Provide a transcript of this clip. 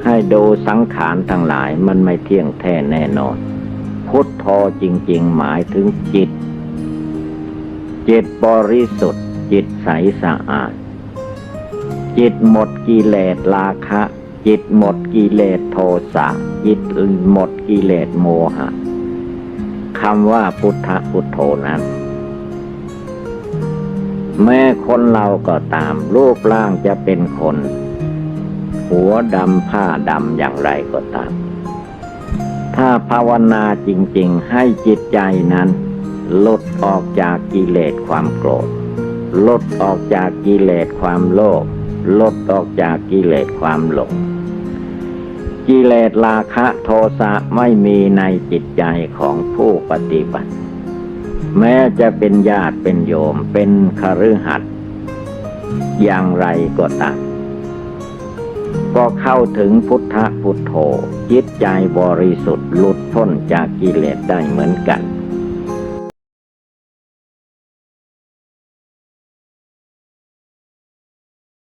ให้ดูสังขารทั้งหลายมันไม่เที่ยงแท้แน่นอนพุทโธจริงๆหมายถึงจิตบริสุทธิ์จิตใสสะอาดจิตหมดกิเลสราคะจิตหมดกิเลสโทสะจิตหมดกิเลสโมหะคำว่าพุทธะพุทโธนั้นแม้คนเราก็ตามรูปร่างจะเป็นคนหัวดำผ้าดำอย่างไรก็ตามถ้าภาวนาจริงๆให้จิตใจนั้นหลุดออกจากกิเลสความโกรธหลุดออกจากกิเลสความโลภหลุดออกจากกิเลสความหลงกิเลสราคะโทสะไม่มีในจิตใจของผู้ปฏิบัติแม้จะเป็นญาติเป็นโยมเป็นคฤหัสถ์อย่างไรก็ตามก็เข้าถึงพุทธะพุทโธจิตใจบริสุทธิ์หลุดพ้นจากกิเลสได้เหมือนกัน